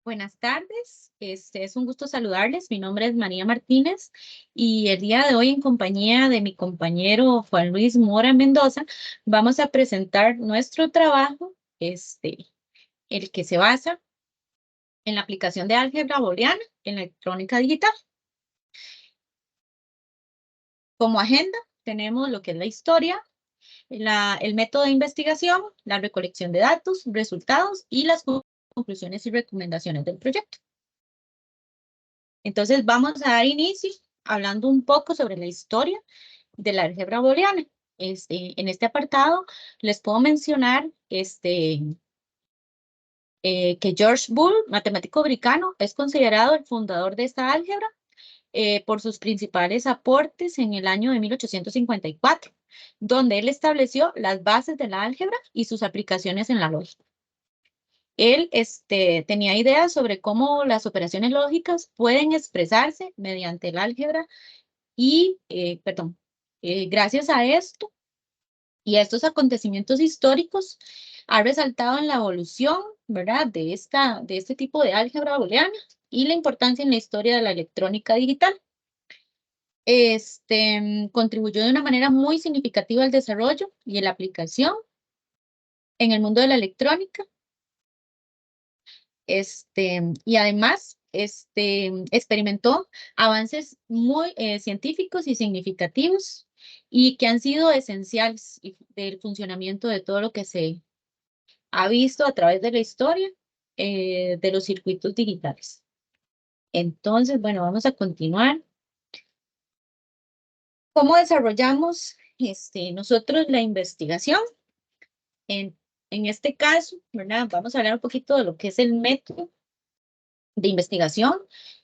Buenas tardes, es un gusto saludarles. Mi nombre es María Martínez y el día de hoy en compañía de mi compañero Juan Luis Mora Mendoza vamos a presentar nuestro trabajo, el que se basa en la aplicación de álgebra booleana en la electrónica digital. Como agenda tenemos lo que es la historia, el método de investigación, la recolección de datos, resultados y las conclusiones y recomendaciones del proyecto. Entonces vamos a dar inicio hablando un poco sobre la historia de la álgebra booleana. En este apartado les puedo mencionar que George Boole, matemático americano, es considerado el fundador de esta álgebra por sus principales aportes en el año de 1854, donde él estableció las bases de la álgebra y sus aplicaciones en la lógica. Él tenía ideas sobre cómo las operaciones lógicas pueden expresarse mediante el álgebra y, gracias a esto y a estos acontecimientos históricos, ha resaltado en la evolución, ¿verdad?, de este tipo de álgebra booleana y la importancia en la historia de la electrónica digital. Contribuyó de una manera muy significativa al desarrollo y en la aplicación en el mundo de la electrónica. Y además, experimentó avances muy científicos y significativos y que han sido esenciales del funcionamiento de todo lo que se ha visto a través de la historia de los circuitos digitales. Entonces, bueno, vamos a continuar. ¿Cómo desarrollamos nosotros la investigación? En, en este caso, ¿verdad? Vamos a hablar un poquito de lo que es el método de investigación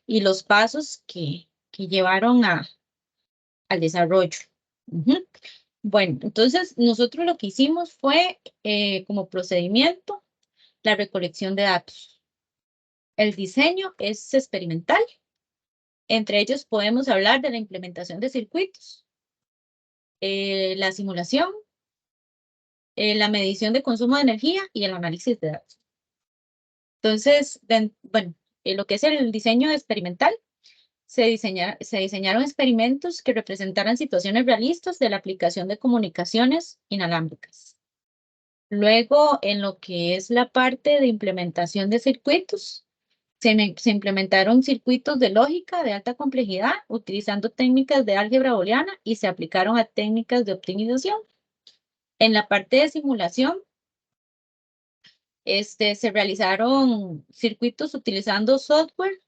y los pasos que llevaron al desarrollo. Ujú. Bueno, entonces nosotros lo que hicimos fue, como procedimiento, la recolección de datos. El diseño es experimental. Entre ellos podemos hablar de la implementación de circuitos, la simulación, la medición de consumo de energía y el análisis de datos. Entonces, bueno, lo que es el diseño experimental, se diseñaron experimentos que representaran situaciones realistas de la aplicación de comunicaciones inalámbricas. Luego, en lo que es la parte de implementación de circuitos, se implementaron circuitos de lógica de alta complejidad utilizando técnicas de álgebra booleana y se aplicaron a técnicas de optimización. En la parte de simulación, se realizaron circuitos utilizando software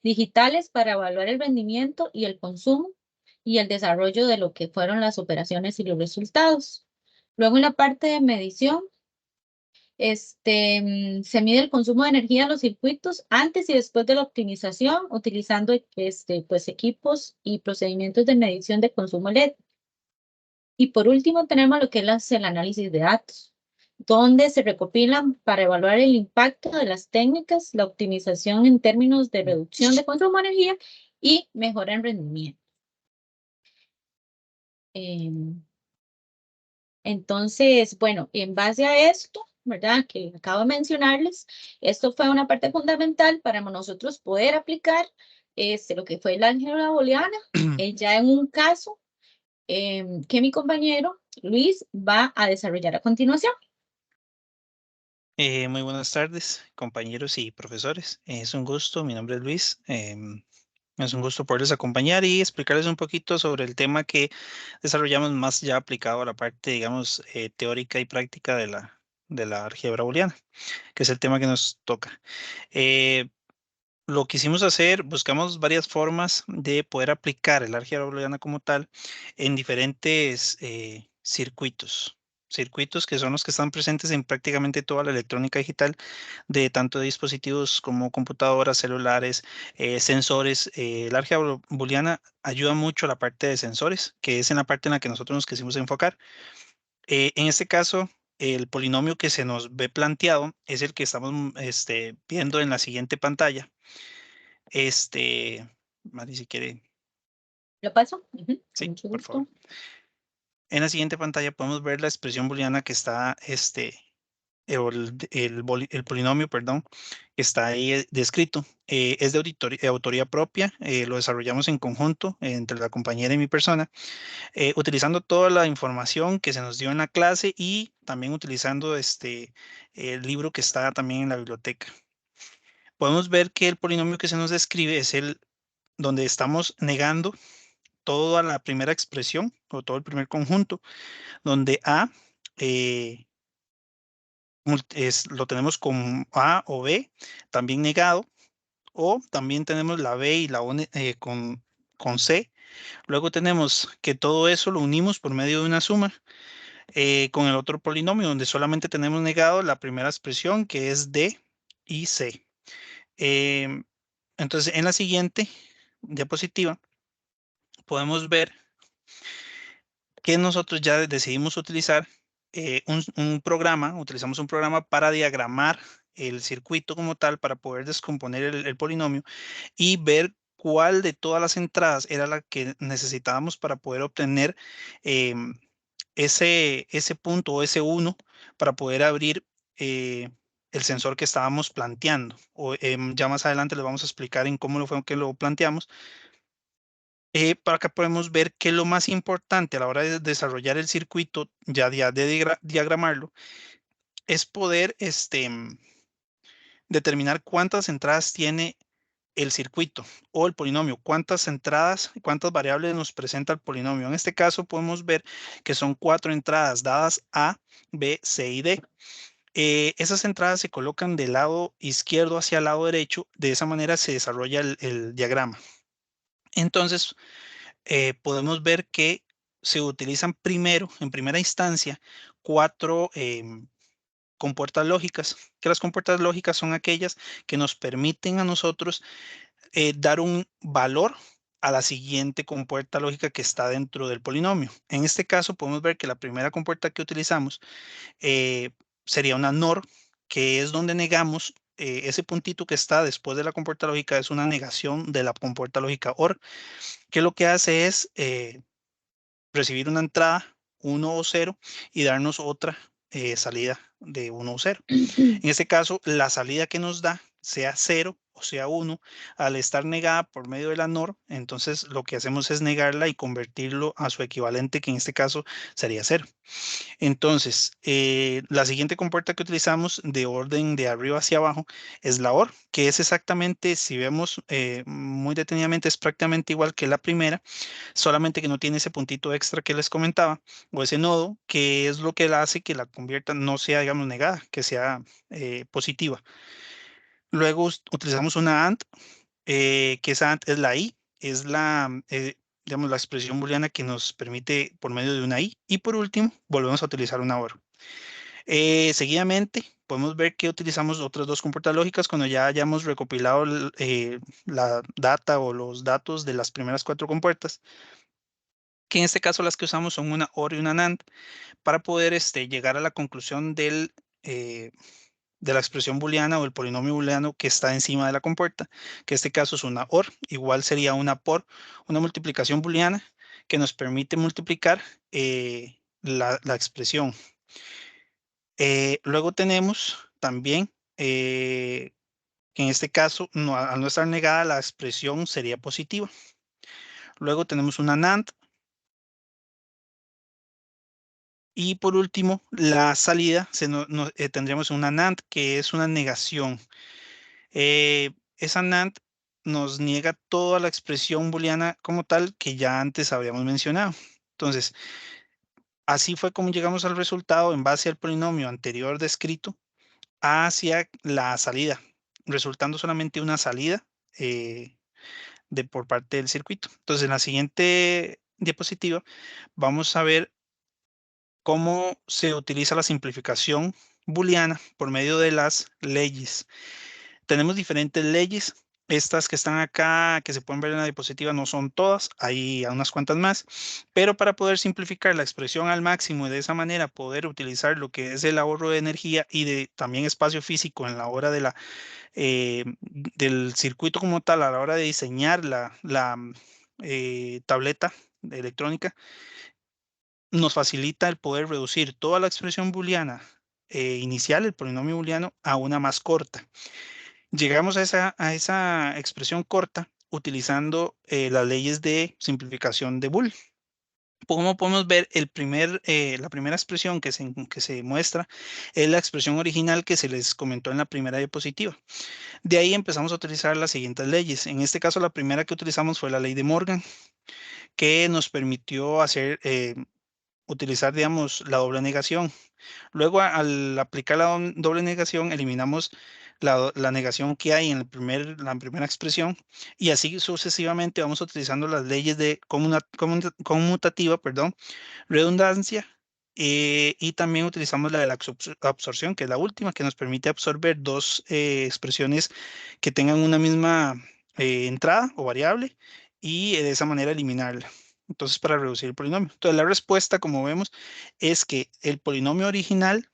digitales para evaluar el rendimiento y el consumo y el desarrollo de lo que fueron las operaciones y los resultados. Luego, en la parte de medición, se mide el consumo de energía en los circuitos antes y después de la optimización, utilizando pues, equipos y procedimientos de medición de consumo eléctrico. Y por último, tenemos lo que es el análisis de datos, donde se recopilan para evaluar el impacto de las técnicas, la optimización en términos de reducción de consumo de energía y mejora en rendimiento. Entonces, bueno, en base a esto, ¿verdad?, que acabo de mencionarles, esto fue una parte fundamental para nosotros poder aplicar lo que fue la álgebra booleana, ya en un caso que mi compañero Luis va a desarrollar a continuación. Muy buenas tardes, compañeros y profesores. Es un gusto, mi nombre es Luis. Es un gusto poderles acompañar y explicarles un poquito sobre el tema que desarrollamos más ya aplicado a la parte, digamos, teórica y práctica de la álgebra booleana, que es el tema que nos toca. Lo que quisimos hacer, buscamos varias formas de poder aplicar el álgebra booleana como tal en diferentes circuitos que son los que están presentes en prácticamente toda la electrónica digital de tanto de dispositivos como computadoras, celulares, sensores. El álgebra booleana ayuda mucho a la parte de sensores, que es en la parte en la que nosotros nos quisimos enfocar. En este caso, el polinomio que se nos ve planteado es el que estamos viendo en la siguiente pantalla. Mari, si quiere, ¿Lo paso? Ujú, con sí, mucho por favor. gusto. En la siguiente pantalla podemos ver la expresión booleana que está o el polinomio, perdón, que está ahí descrito. Es de autoría propia, lo desarrollamos en conjunto entre la compañera y mi persona, utilizando toda la información que se nos dio en la clase y también utilizando el libro que está también en la biblioteca. Podemos ver que el polinomio que se nos describe es el donde estamos negando toda la primera expresión o todo el primer conjunto, donde A eh, lo tenemos con A o B, también negado, o también tenemos la B y la O con C. Luego tenemos que todo eso lo unimos por medio de una suma con el otro polinomio, donde solamente tenemos negado la primera expresión, que es D y C. Em, entonces, en la siguiente diapositiva podemos ver que nosotros ya decidimos utilizar utilizamos un programa para diagramar el circuito como tal, para poder descomponer el polinomio y ver cuál de todas las entradas era la que necesitábamos para poder obtener em, ese punto o ese uno para poder abrir el sensor que estábamos planteando. Ya más adelante les vamos a explicar en cómo lo fue que lo planteamos. Para acá podemos ver que lo más importante a la hora de desarrollar el circuito, ya de diagramarlo, es poder determinar cuántas entradas tiene el circuito o el polinomio, cuántas entradas, cuántas variables nos presenta el polinomio. En este caso podemos ver que son 4 entradas dadas A, B, C y D. Esas entradas se colocan del lado izquierdo hacia el lado derecho, de esa manera se desarrolla el diagrama. Entonces, podemos ver que se utilizan primero, en primera instancia, 4 compuertas lógicas, que las compuertas lógicas son aquellas que nos permiten a nosotros dar un valor a la siguiente compuerta lógica que está dentro del polinomio. En este caso, podemos ver que la primera compuerta que utilizamos eh, sería una NOR, que es donde negamos ese puntito que está después de la compuerta lógica, es una negación de la compuerta lógica OR, que lo que hace es recibir una entrada 1 o 0 y darnos otra salida de 1 o 0. En este caso, la salida que nos da, sea 0 o sea 1, al estar negada por medio de la NOR, entonces lo que hacemos es negarla y convertirlo a su equivalente, que en este caso sería 0. Entonces, la siguiente compuerta que utilizamos de orden de arriba hacia abajo es la OR, que es exactamente, si vemos muy detenidamente, es prácticamente igual que la primera, solamente que no tiene ese puntito extra que les comentaba, o ese nodo, que es lo que la hace que la convierta no sea, digamos, negada, que sea positiva. Luego utilizamos una AND, que esa AND es la I, es digamos, la expresión booleana que nos permite por medio de una I. Y por último, volvemos a utilizar una OR. Seguidamente, podemos ver que utilizamos otras dos compuertas lógicas cuando ya hayamos recopilado la data o los datos de las primeras 4 compuertas, que en este caso las que usamos son una OR y una NAND para poder llegar a la conclusión eh, de la expresión booleana o el polinomio booleano que está encima de la compuerta, que en este caso es una OR, igual sería una POR, una multiplicación booleana que nos permite multiplicar la expresión. Luego tenemos también que en este caso, al no estar negada, la expresión sería positiva. Luego tenemos una NAND. Y por último, la salida, tendríamos una NAND, que es una negación. Esa NAND nos niega toda la expresión booleana como tal que ya antes habíamos mencionado. Entonces, así fue como llegamos al resultado en base al polinomio anterior descrito hacia la salida, resultando solamente una salida por parte del circuito. Entonces, en la siguiente diapositiva vamos a ver cómo se utiliza la simplificación booleana por medio de las leyes. Tenemos diferentes leyes. Estas que están acá, que se pueden ver en la diapositiva, no son todas, hay unas cuantas más, pero para poder simplificar la expresión al máximo y de esa manera poder utilizar lo que es el ahorro de energía y de también espacio físico en la hora del circuito como tal, a la hora de diseñar la tableta electrónica, nos facilita el poder reducir toda la expresión booleana inicial, el polinomio booleano, a una más corta. Llegamos a esa expresión corta utilizando las leyes de simplificación de Boole. Como podemos ver, la primera expresión que se muestra es la expresión original que se les comentó en la primera diapositiva. De ahí empezamos a utilizar las siguientes leyes. En este caso, la primera que utilizamos fue la ley de Morgan, que nos permitió utilizar, digamos, la doble negación. Luego, al aplicar la doble negación, eliminamos la negación que hay en la primera expresión, y así sucesivamente vamos utilizando las leyes de conmutativa, perdón, redundancia, y también utilizamos la de la absorción, que es la última, que nos permite absorber dos expresiones que tengan una misma entrada o variable, y de esa manera eliminarla. Entonces, para reducir el polinomio. Entonces, la respuesta, como vemos, es que el polinomio original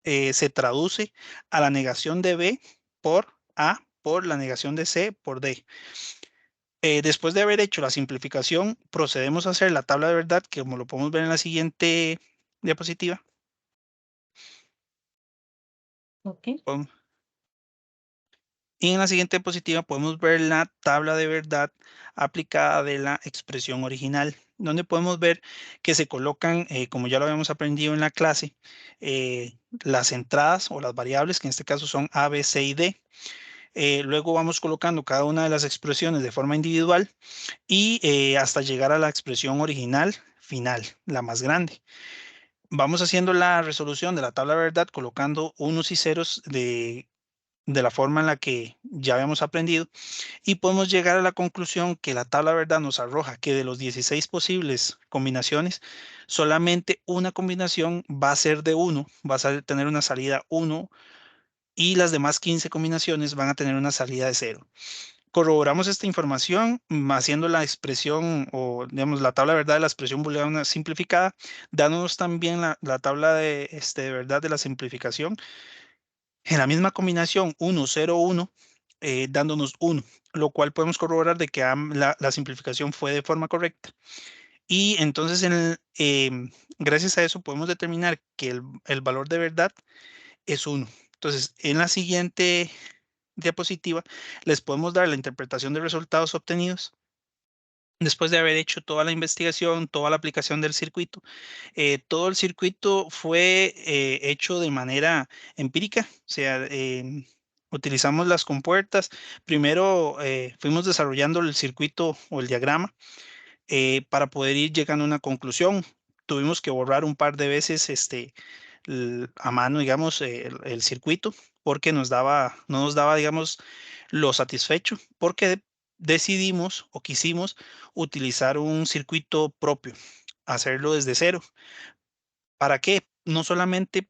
se traduce a la negación de B por A por la negación de C por D. Después de haber hecho la simplificación, procedemos a hacer la tabla de verdad, que como lo podemos ver en la siguiente diapositiva. Ok. Y en la siguiente diapositiva podemos ver la tabla de verdad aplicada de la expresión original, donde podemos ver que se colocan, como ya lo habíamos aprendido en la clase, las entradas o las variables, que en este caso son A, B, C y D. Luego vamos colocando cada una de las expresiones de forma individual, y hasta llegar a la expresión original final, la más grande. Vamos haciendo la resolución de la tabla de verdad colocando unos y ceros de la forma en la que ya habíamos aprendido, y podemos llegar a la conclusión que la tabla de verdad nos arroja que de los 16 posibles combinaciones, solamente una combinación va a ser de 1, va a tener una salida 1, y las demás 15 combinaciones van a tener una salida de 0. Corroboramos esta información haciendo la expresión, o digamos la tabla de verdad de la expresión booleana simplificada, dándonos también la tabla de verdad de la simplificación en la misma combinación 1, 0, 1, dándonos 1, lo cual podemos corroborar de que la simplificación fue de forma correcta. Y entonces, gracias a eso, podemos determinar que el valor de verdad es 1. Entonces, en la siguiente diapositiva, les podemos dar la interpretación de resultados obtenidos después de haber hecho toda la investigación, toda la aplicación del circuito. Todo el circuito fue hecho de manera empírica, o sea, utilizamos las compuertas. Primero fuimos desarrollando el circuito o el diagrama para poder ir llegando a una conclusión. Tuvimos que borrar un par de veces a mano, digamos, el circuito, porque no nos daba, digamos, lo satisfecho, porque decidimos o quisimos utilizar un circuito propio, hacerlo desde cero. ¿Para qué? No solamente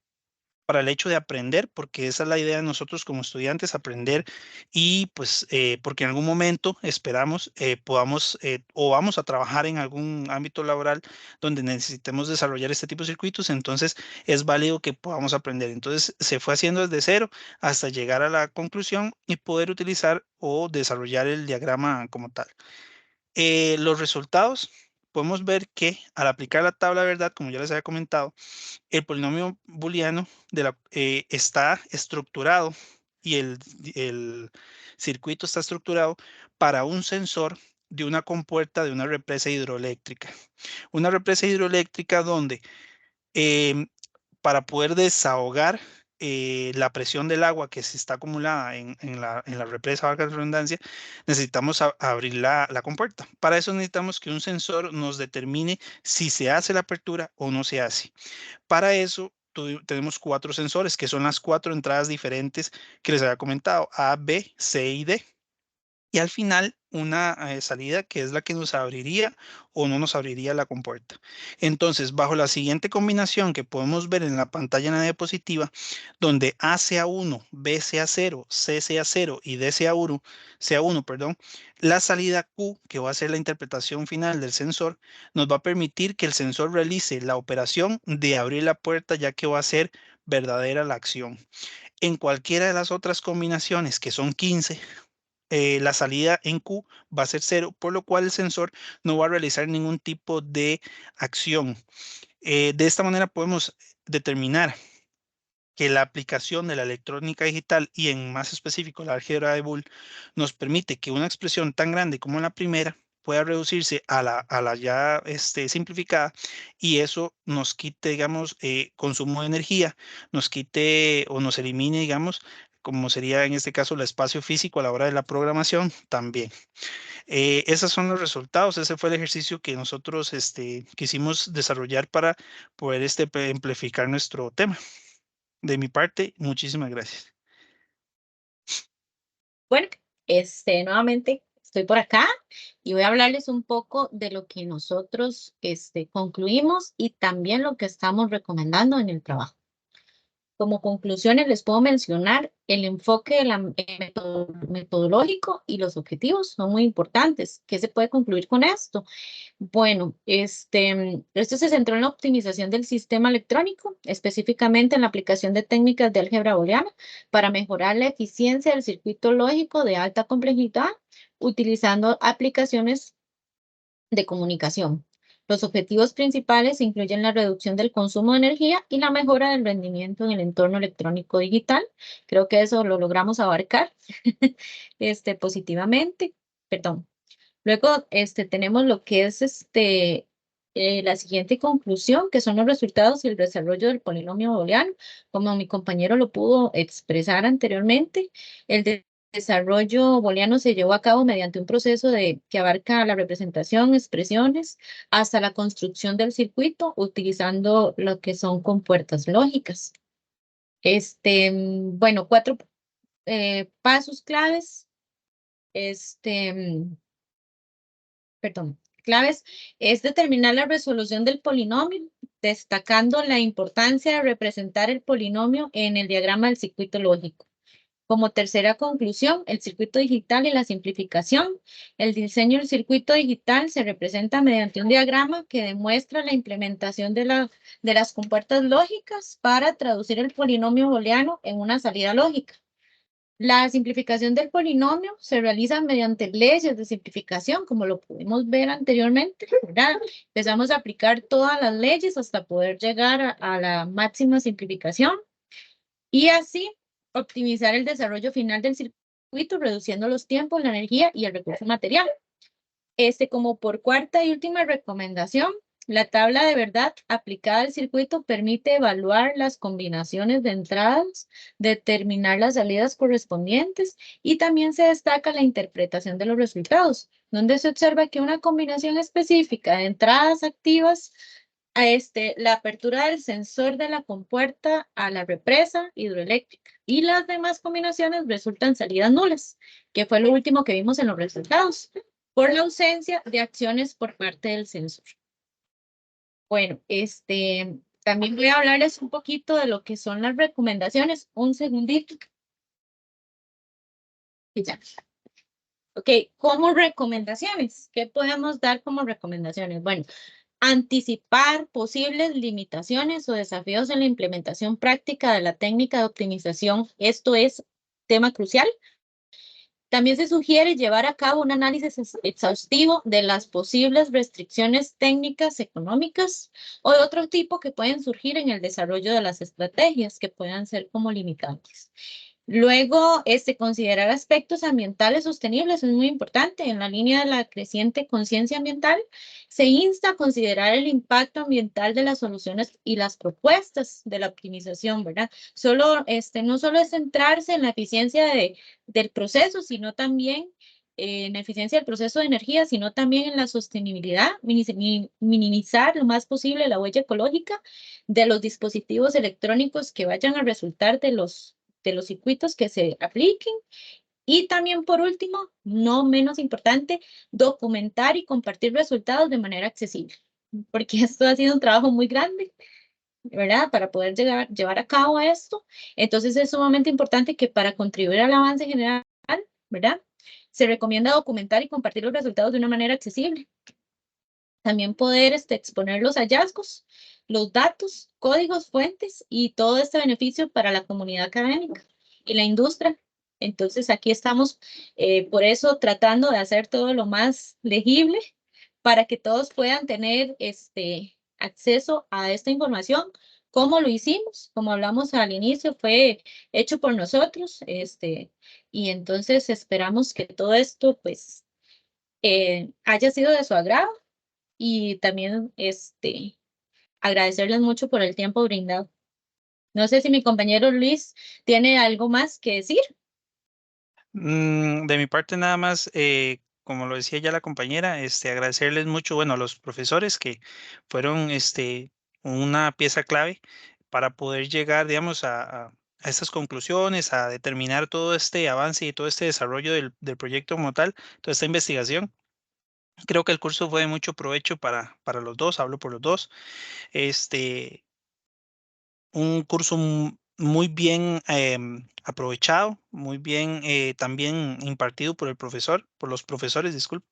para el hecho de aprender, porque esa es la idea de nosotros como estudiantes, aprender, y pues porque en algún momento esperamos podamos o vamos a trabajar en algún ámbito laboral donde necesitemos desarrollar este tipo de circuitos. Entonces es válido que podamos aprender. Entonces se fue haciendo desde cero hasta llegar a la conclusión y poder utilizar o desarrollar el diagrama como tal. Los resultados, podemos ver que al aplicar la tabla de verdad, como ya les había comentado, el polinomio booleano está estructurado, y el circuito está estructurado para un sensor de una compuerta de una represa hidroeléctrica. Una represa hidroeléctrica donde em, para poder desahogar la presión del agua que se está acumulada en la represa, valga la redundancia, necesitamos abrir la compuerta. Para eso necesitamos que un sensor nos determine si se hace la apertura o no se hace. Para eso tenemos 4 sensores, que son las 4 entradas diferentes que les había comentado: A, B, C y D. Y al final una salida que es la que nos abriría o no nos abriría la compuerta. Entonces, bajo la siguiente combinación que podemos ver en la pantalla en la diapositiva, donde A sea 1, B sea 0, C sea 0 y D sea 1, perdón, la salida Q, que va a ser la interpretación final del sensor, nos va a permitir que el sensor realice la operación de abrir la puerta, ya que va a ser verdadera la acción. En cualquiera de las otras combinaciones, que son 15, la salida en Q va a ser 0, por lo cual el sensor no va a realizar ningún tipo de acción. De esta manera podemos determinar que la aplicación de la electrónica digital y en más específico la álgebra de Boole nos permite que una expresión tan grande como la primera pueda reducirse a la ya simplificada, y eso nos quite, digamos, consumo de energía, nos quite o nos elimine, digamos, como sería en este caso el espacio físico a la hora de la programación también. Esos son los resultados. Ese fue el ejercicio que nosotros quisimos desarrollar para poder amplificar nuestro tema. De mi parte, muchísimas gracias. Bueno, nuevamente estoy por acá y voy a hablarles un poco de lo que nosotros concluimos y también lo que estamos recomendando en el trabajo. Como conclusiones les puedo mencionar el enfoque metodológico y los objetivos son muy importantes. ¿Qué se puede concluir con esto? Bueno, esto se centró en la optimización del sistema electrónico, específicamente en la aplicación de técnicas de álgebra booleana para mejorar la eficiencia del circuito lógico de alta complejidad utilizando aplicaciones de comunicación. Los objetivos principales incluyen la reducción del consumo de energía y la mejora del rendimiento en el entorno electrónico digital. Creo que eso lo logramos abarcar positivamente. Perdón. Luego, tenemos lo que es la siguiente conclusión, que son los resultados y el desarrollo del polinomio booleano. Como mi compañero lo pudo expresar anteriormente, el desarrollo booleano se llevó a cabo mediante un proceso que abarca la representación, expresiones, hasta la construcción del circuito, utilizando lo que son compuertas lógicas. Bueno, cuatro pasos claves. Perdón, claves es determinar la resolución del polinomio, destacando la importancia de representar el polinomio en el diagrama del circuito lógico. Como tercera conclusión, el circuito digital y la simplificación. El diseño del circuito digital se representa mediante un diagrama que demuestra la implementación de las compuertas lógicas para traducir el polinomio booleano en una salida lógica. La simplificación del polinomio se realiza mediante leyes de simplificación, como lo pudimos ver anteriormente, ¿verdad? Empezamos a aplicar todas las leyes hasta poder llegar a la máxima simplificación y así optimizar el desarrollo final del circuito, reduciendo los tiempos, la energía y el recurso material. Como por cuarta y última recomendación, la tabla de verdad aplicada al circuito permite evaluar las combinaciones de entradas, determinar las salidas correspondientes y también se destaca la interpretación de los resultados, donde se observa que una combinación específica de entradas activas a la apertura del sensor de la compuerta a la represa hidroeléctrica y las demás combinaciones resultan salidas nulas, que fue lo último que vimos en los resultados por la ausencia de acciones por parte del sensor. Bueno, también voy a hablarles un poquito de lo que son las recomendaciones. Un segundito. Y ya. Ok, como recomendaciones, ¿qué podemos dar como recomendaciones? Bueno, anticipar posibles limitaciones o desafíos en la implementación práctica de la técnica de optimización. Esto es tema crucial. También se sugiere llevar a cabo un análisis exhaustivo de las posibles restricciones técnicas, económicas o de otro tipo que pueden surgir en el desarrollo de las estrategias que puedan ser como limitantes. Luego, considerar aspectos ambientales sostenibles es muy importante. En la línea de la creciente conciencia ambiental, se insta a considerar el impacto ambiental de las soluciones y las propuestas de la optimización, ¿verdad? No solo es centrarse en la eficiencia del proceso, sino también en la eficiencia del proceso de energía, sino también en la sostenibilidad, minimizar lo más posible la huella ecológica de los dispositivos electrónicos que vayan a resultar de los circuitos que se apliquen. Y también, por último, no menos importante, documentar y compartir resultados de manera accesible, porque esto ha sido un trabajo muy grande, ¿verdad? Para poder llevar a cabo esto. Entonces, es sumamente importante que para contribuir al avance general, ¿verdad? Se recomienda documentar y compartir los resultados de una manera accesible. También poder exponer los hallazgos, los datos, códigos, fuentes y todo este beneficio para la comunidad académica y la industria. Entonces aquí estamos por eso tratando de hacer todo lo más legible para que todos puedan tener acceso a esta información cómo lo hicimos, como hablamos al inicio, fue hecho por nosotros, y entonces esperamos que todo esto, pues, haya sido de su agrado y también, agradecerles mucho por el tiempo brindado. No sé si mi compañero Luis tiene algo más que decir. De mi parte nada más, como lo decía ya la compañera, agradecerles mucho, bueno, a los profesores que fueron, una pieza clave para poder llegar, digamos, a estas conclusiones, a determinar todo este avance y todo este desarrollo del proyecto como tal, toda esta investigación. Creo que el curso fue de mucho provecho para los dos, hablo por los dos. Este, un curso muy bien aprovechado, muy bien también impartido por el profesor, por los profesores, disculpe.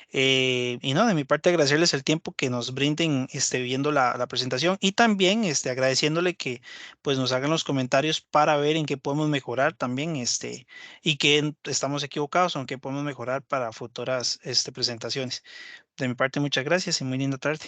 Y no, de mi parte agradecerles el tiempo que nos brinden viendo la presentación y también agradeciéndole que pues nos hagan los comentarios para ver en qué podemos mejorar también y que estamos equivocados o en qué podemos mejorar para futuras presentaciones. De mi parte, muchas gracias y muy linda tarde.